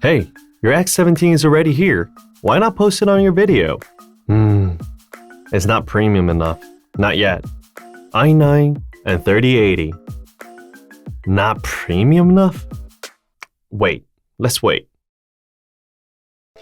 Hey, your X17 is already here. Why not post it on your video? It's not premium enough. Not yet. i9 and 3080. Not premium enough? Wait, let's wait.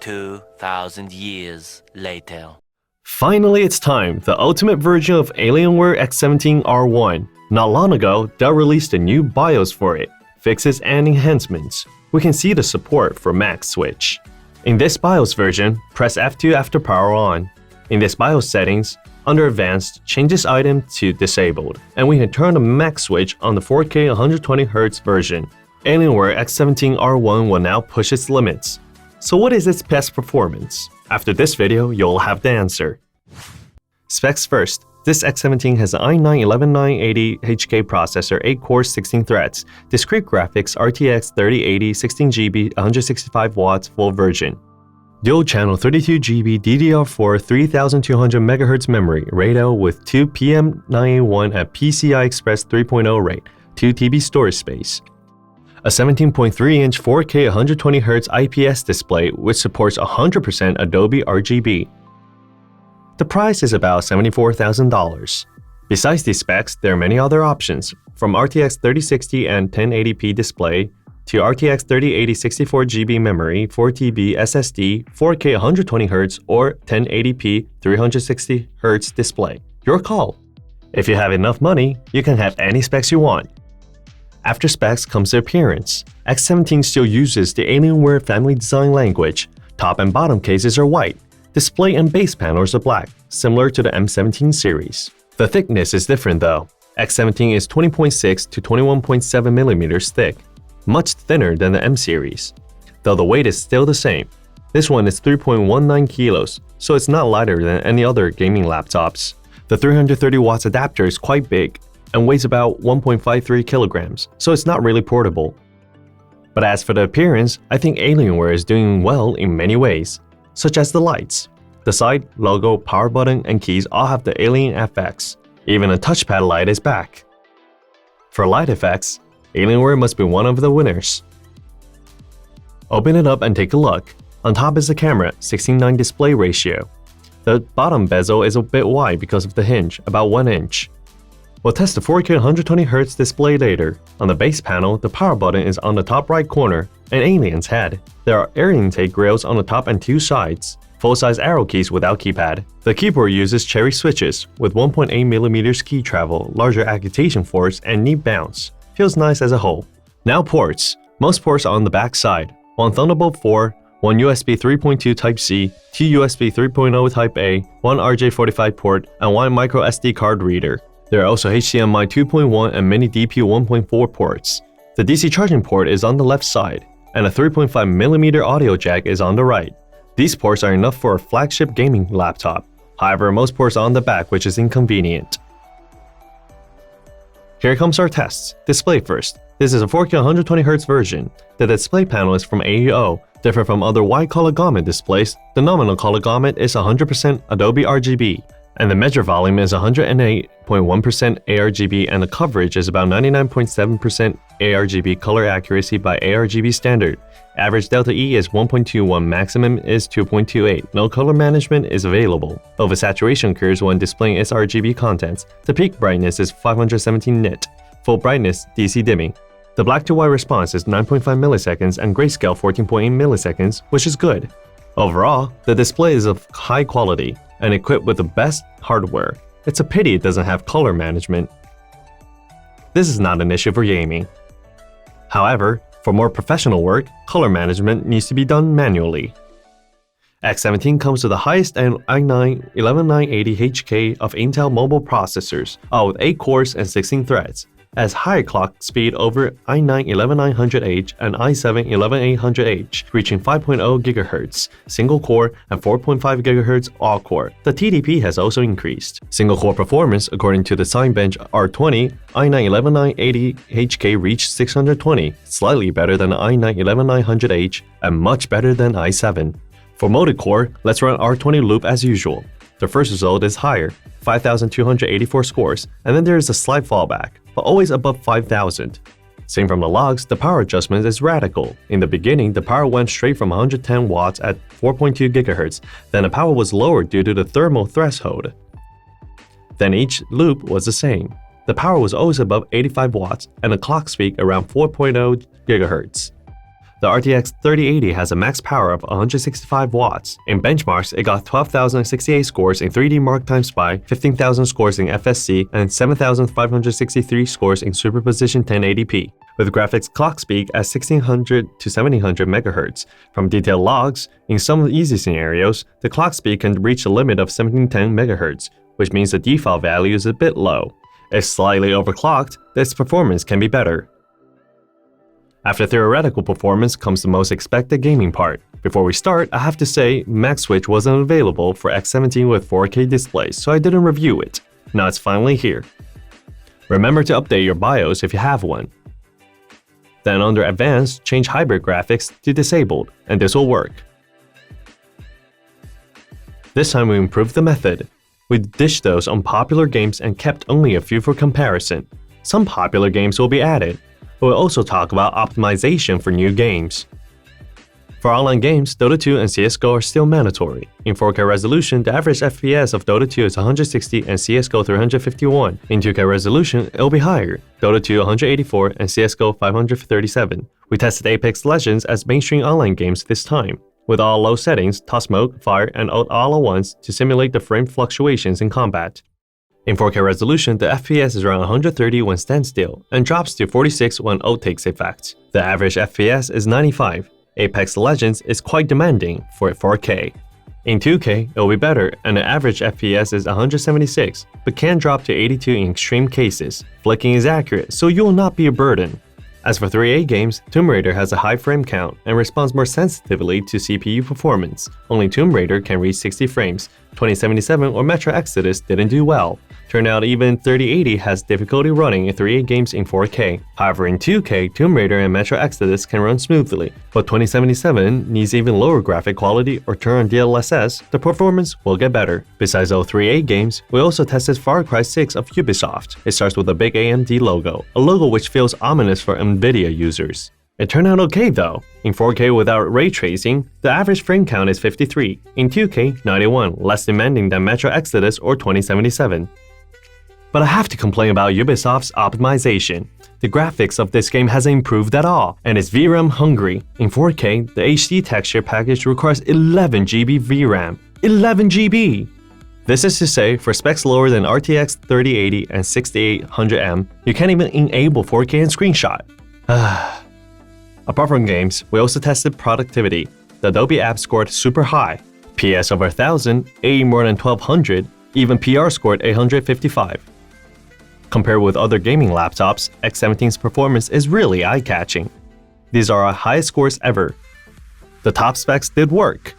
2,000 years later. Finally, it's time, the ultimate version of Alienware X17 R1. Not long ago, Dell released a new BIOS for it, fixes and enhancements. We can see the support for MUX Switch. In this BIOS version, press F2 after power on. In this BIOS settings, under Advanced, change this item to Disabled, and we can turn the MUX Switch on the 4K 120Hz version. Alienware X17 R1 will now push its limits. So what is its best performance? After this video, you'll have the answer. Specs first. This X17 has an i9 11980 HK processor, 8 cores, 16 threads, discrete graphics, RTX 3080, 16GB, 165 watts, full version. Dual channel 32GB DDR4 3200 MHz memory, RAID with 2 PM981 at PCI Express 3.0 rate, 2 TB storage space. A 17.3-inch 4K 120Hz IPS display which supports 100% Adobe RGB. The price is about $74,000. Besides these specs, there are many other options, from RTX 3060 and 1080p display to RTX 3080 64GB memory, 4TB SSD, 4K 120Hz or 1080p 360Hz display. Your call. If you have enough money, you can have any specs you want. After specs comes the appearance. X17 still uses the Alienware family design language. Top and bottom cases are white. Display and base panels are black, similar to the M17 series. The thickness is different though. X17 is 20.6 to 21.7mm thick, much thinner than the M series, though the weight is still the same. This one is 3.19 kilos, so it's not lighter than any other gaming laptops. The 330 watts adapter is quite big and weighs about 1.53 kilograms, so it's not really portable. But as for the appearance, I think Alienware is doing well in many ways, such as the lights. The side, logo, power button, and keys all have the Alien FX. Even a touchpad light is back. For light effects, Alienware must be one of the winners. Open it up and take a look. On top is the camera, 16:9 display ratio. The bottom bezel is a bit wide because of the hinge, about 1 inch. We'll test the 4K 120Hz display later. On the base panel, the power button is on the top right corner, an alien's head. There are air intake grills on the top and 2 sides. Full-size arrow keys without keypad. The keyboard uses cherry switches with 1.8mm key travel, larger agitation force, and neat bounce. Feels nice as a whole. Now ports. Most ports are on the back side. One Thunderbolt 4, one USB 3.2 Type-C, 2 USB 3.0 Type-A, one RJ45 port, and one micro SD card reader. There are also HDMI 2.1 and mini DP 1.4 ports. The DC charging port is on the left side, and a 3.5mm audio jack is on the right. These ports are enough for a flagship gaming laptop. However, most ports are on the back, which is inconvenient. Here comes our tests. Display first. This is a 4K 120Hz version. The display panel is from AEO. Different from other wide color gamut displays, the nominal color gamut is 100% Adobe RGB, and the measure volume is 108.1% ARGB, and the coverage is about 99.7% ARGB color accuracy by ARGB standard. Average delta E is 1.21, maximum is 2.28. No color management is available. Oversaturation occurs when displaying its RGB contents. The peak brightness is 517 nit. Full brightness, DC dimming. The black to white response is 9.5 milliseconds and grayscale 14.8 milliseconds, which is good. Overall, the display is of high quality and equipped with the best hardware. It's a pity it doesn't have color management. This is not an issue for gaming. However, for more professional work, color management needs to be done manually. X17 comes with the highest end i9 11980 HK of Intel mobile processors, all with 8 cores and 16 threads. Has higher clock speed over i9 11900H and i7 11800H, reaching 5.0 GHz single core and 4.5 GHz all-core. The TDP has also increased. Single core performance, according to the Cinebench R20, i9 11980 HK reached 620, slightly better than i9 11900H and much better than i7. For multi-core, let's run R20 loop as usual. The first result is higher, 5,284 scores, and then there is a slight fallback, but always above 5,000. Seen from the logs, the power adjustment is radical. In the beginning, the power went straight from 110 watts at 4.2 GHz, then the power was lowered due to the thermal threshold. Then each loop was the same. The power was always above 85 watts and the clock speed around 4.0 GHz. The RTX 3080 has a max power of 165 watts. In benchmarks, it got 12,068 scores in 3D Mark Time Spy, 15,000 scores in FSC, and 7,563 scores in Superposition 1080p, with graphics clock speed at 1600 to 1700 MHz. From detailed logs, in some easy scenarios, the clock speed can reach a limit of 1710 MHz, which means the default value is a bit low. If slightly overclocked, its performance can be better. After theoretical performance comes the most expected gaming part. Before we start, I have to say MUX Switch wasn't available for X17 with 4K displays, so I didn't review it. Now it's finally here. Remember to update your BIOS if you have one. Then under Advanced, change Hybrid Graphics to Disabled, and this will work. This time we improved the method. We dished those on popular games and kept only a few for comparison. Some popular games will be added. We'll also talk about optimization for new games. For online games, Dota 2 and CSGO are still mandatory. In 4K resolution, the average FPS of Dota 2 is 160 and CSGO 351. In 2K resolution, it'll be higher, Dota 2 184 and CSGO 537. We tested Apex Legends as mainstream online games this time, with all low settings, toss smoke, fire, and ult all at once to simulate the frame fluctuations in combat. In 4K resolution, the FPS is around 130 when standstill, and drops to 46 when ult takes effect. The average FPS is 95. Apex Legends is quite demanding for 4K. In 2K, it'll be better, and the average FPS is 176, but can drop to 82 in extreme cases. Flicking is accurate, so you will not be a burden. As for 3A games, Tomb Raider has a high frame count and responds more sensitively to CPU performance. Only Tomb Raider can reach 60 frames. 2077 or Metro Exodus didn't do well. Turned out even 3080 has difficulty running in 3A games in 4K. However, in 2K, Tomb Raider and Metro Exodus can run smoothly, but 2077 needs even lower graphic quality or turn on DLSS, the performance will get better. Besides all 3A games, we also tested Far Cry 6 of Ubisoft. It starts with a big AMD logo, a logo which feels ominous for Nvidia users. It turned out okay though. In 4K without ray tracing, the average frame count is 53. In 2K, 91, less demanding than Metro Exodus or 2077. But I have to complain about Ubisoft's optimization. The graphics of this game hasn't improved at all, and it's VRAM hungry. In 4K, the HD texture package requires 11 GB VRAM. 11 GB! This is to say, for specs lower than RTX 3080 and 6800M, you can't even enable 4K and screenshot. Apart from games, we also tested productivity. The Adobe app scored super high. PS over 1000, AE more than 1200, even PR scored 855. Compared with other gaming laptops, X17's performance is really eye-catching. These are our highest scores ever. The top specs did work.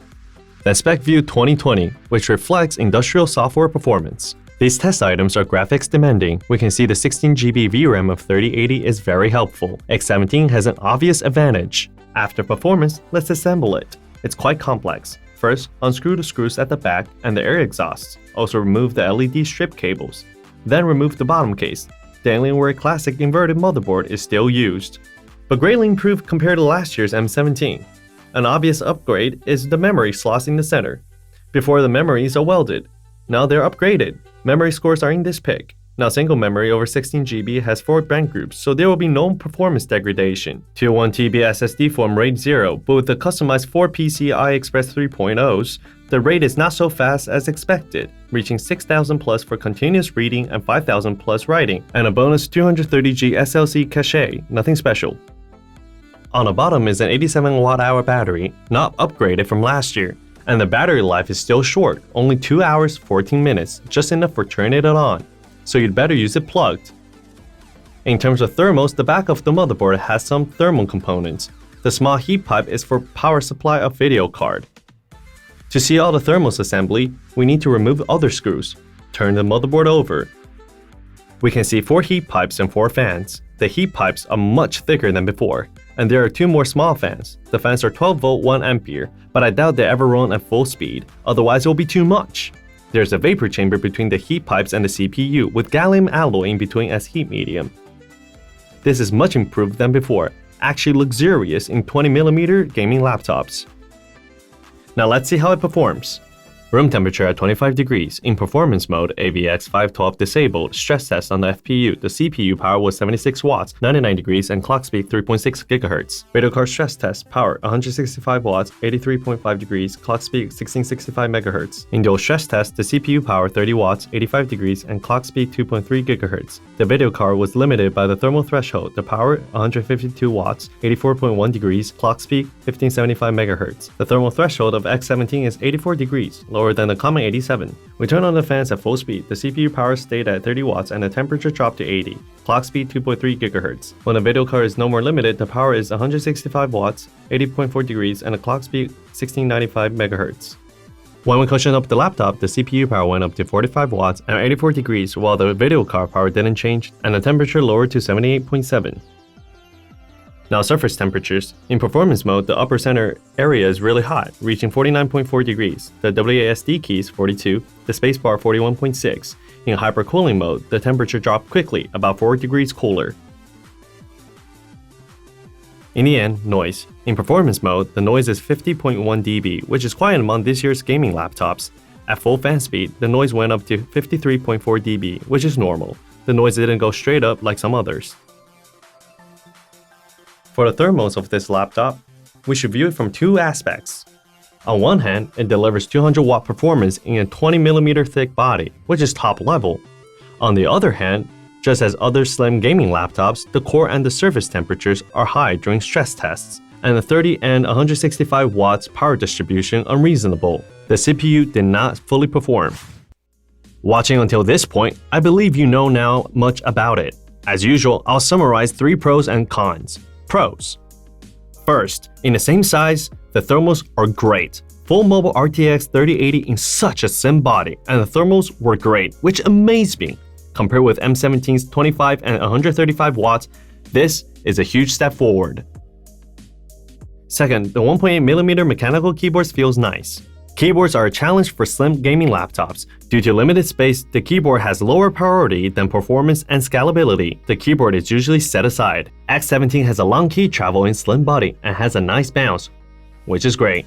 Then Spec View 2020, which reflects industrial software performance. These test items are graphics demanding. We can see the 16 GB VRAM of 3080 is very helpful. X17 has an obvious advantage. After performance, let's assemble it. It's quite complex. First, unscrew the screws at the back and the air exhausts. Also remove the LED strip cables. Then remove the bottom case. The Alienware Classic inverted motherboard is still used, but greatly improved compared to last year's M17. An obvious upgrade is the memory slots in the center. Before the memories are welded. Now they're upgraded. Memory scores are in this pic. Now single memory over 16 GB has 4 bank groups, so there will be no performance degradation. Tier 1 TB SSD from RAID 0, but with the customized 4 PCI Express 3.0s, the rate is not so fast as expected, reaching 6000 plus for continuous reading and 5000 plus writing, and a bonus 230G SLC cache, nothing special. On the bottom is an 87 Wh battery, not upgraded from last year, and the battery life is still short, only 2 hours 14 minutes, just enough for turning it on, so you'd better use it plugged. In terms of thermals, the back of the motherboard has some thermal components. The small heat pipe is for power supply of video card. To see all the thermals assembly, we need to remove other screws. Turn the motherboard over. We can see 4 heat pipes and 4 fans. The heat pipes are much thicker than before, and there are 2 more small fans. The fans are 12 volt 1 ampere, but I doubt they ever run at full speed, otherwise it will be too much. There's a vapor chamber between the heat pipes and the CPU with gallium alloy in between as heat medium. This is much improved than before, actually luxurious in 20mm gaming laptops. Now let's see how it performs. Room temperature at 25 degrees. In performance mode, AVX512 disabled. Stress test on the FPU. The CPU power was 76 watts, 99 degrees, and clock speed 3.6 GHz. Video card stress test. Power 165 watts, 83.5 degrees, clock speed 1665 MHz. In dual stress test, the CPU power 30 watts, 85 degrees, and clock speed 2.3 GHz. The video card was limited by the thermal threshold. The power 152 watts, 84.1 degrees, clock speed 1575 MHz. The thermal threshold of X17 is 84 degrees, lower than the common 87. We turn on the fans at full speed. The CPU power stayed at 30 watts and the temperature dropped to 80. Clock speed 2.3 GHz. When the video card is no more limited, the power is 165 watts, 80.4 degrees, and the clock speed 1695 MHz. When we cushion up the laptop, the CPU power went up to 45 watts and 84 degrees, while the video card power didn't change, and the temperature lowered to 78.7. Now surface temperatures. In performance mode, the upper center area is really hot, reaching 49.4 degrees. The WASD key is 42, the spacebar 41.6. In hypercooling mode, the temperature dropped quickly, about 4 degrees cooler. In the end, noise. In performance mode, the noise is 50.1 dB, which is quiet among this year's gaming laptops. At full fan speed, the noise went up to 53.4 dB, which is normal. The noise didn't go straight up like some others. For the thermals of this laptop, we should view it from two aspects. On one hand, it delivers 200 watt performance in a 20mm thick body, which is top level. On the other hand, just as other slim gaming laptops, the core and the surface temperatures are high during stress tests, and the 30 and 165 watts power distribution unreasonable. The CPU did not fully perform. Watching until this point, I believe you know now much about it. As usual, I'll summarize 3 pros and cons. Pros. First, in the same size, the thermals are great. Full mobile RTX 3080 in such a slim body, and the thermals were great, which amazed me. Compared with M17's 25 and 135 watts, this is a huge step forward. Second, the 1.8mm mechanical keyboards feels nice. Keyboards are a challenge for slim gaming laptops. Due to limited space, the keyboard has lower priority than performance and scalability. The keyboard is usually set aside. X17 has a long key travel in slim body and has a nice bounce, which is great.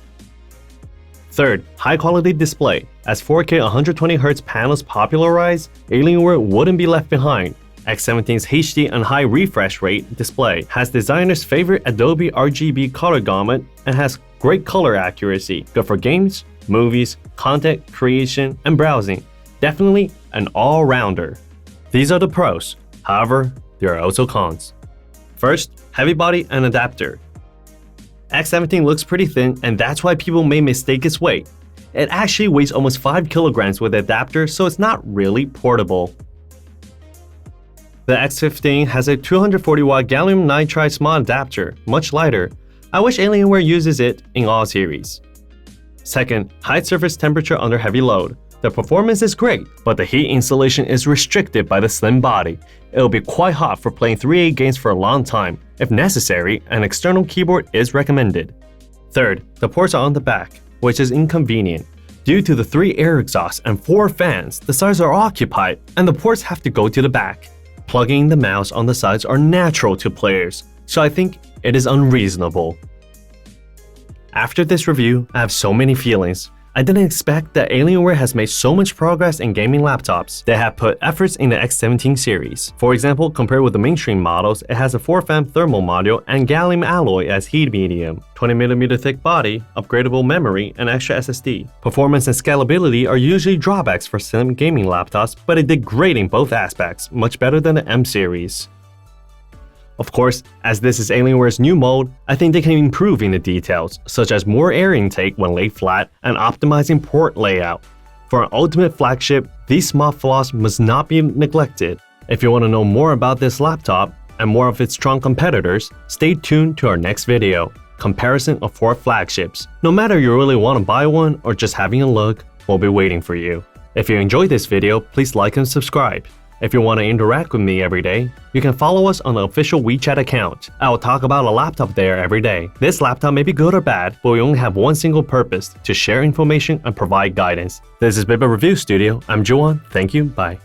Third, high-quality display. As 4K 120Hz panels popularize, Alienware wouldn't be left behind. X17's HD and high refresh rate display has designers' favorite Adobe RGB color gamut and has great color accuracy, good for games, movies, content creation, and browsing. Definitely an all-rounder. These are the pros. However, there are also cons. First, heavy body and adapter. X17 looks pretty thin, and that's why people may mistake its weight. It actually weighs almost 5 kilograms with the adapter, so it's not really portable. The X15 has a 240-watt gallium nitride small adapter, much lighter. I wish Alienware uses it in all series. Second, high surface temperature under heavy load. The performance is great, but the heat insulation is restricted by the slim body. It'll be quite hot for playing 3A games for a long time. If necessary, an external keyboard is recommended. Third, the ports are on the back, which is inconvenient. Due to the 3 air exhausts and 4 fans, the sides are occupied, and the ports have to go to the back. Plugging the mouse on the sides are natural to players, so I think it is unreasonable. After this review, I have so many feelings. I didn't expect that Alienware has made so much progress in gaming laptops. They have put efforts in the X17 series. For example, compared with the mainstream models, it has a 4-fan thermal module and gallium alloy as heat medium, 20mm thick body, upgradable memory, and extra SSD. Performance and scalability are usually drawbacks for slim gaming laptops, but it did great in both aspects, much better than the M series. Of course, as this is Alienware's new mode, I think they can improve in the details, such as more air intake when laid flat and optimizing port layout. For an ultimate flagship, these small flaws must not be neglected. If you want to know more about this laptop and more of its strong competitors, stay tuned to our next video, comparison of 4 flagships. No matter you really want to buy one or just having a look, we'll be waiting for you. If you enjoyed this video, please like and subscribe. If you want to interact with me every day, you can follow us on the official WeChat account. I will talk about a laptop there every day. This laptop may be good or bad, but we only have one single purpose: to share information and provide guidance. This is BIBA Review Studio. I'm Juan. Thank you. Bye.